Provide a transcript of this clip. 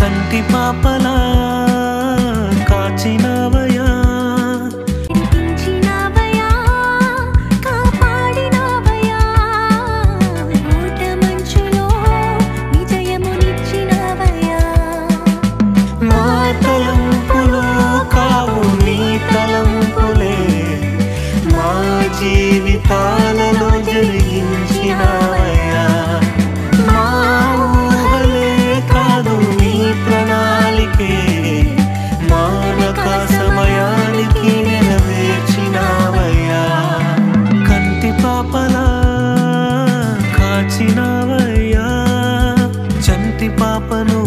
కంటి పాపలా కాచినవయా జీవితాలలో జరిగించినవయ్యా మా ఊహలే కాదు నీ ప్రణాళికే మానక సమయానికి నెరవేర్చినవయ్యా కంటి పాపలా కాచినవయ్యా చంటి పాపను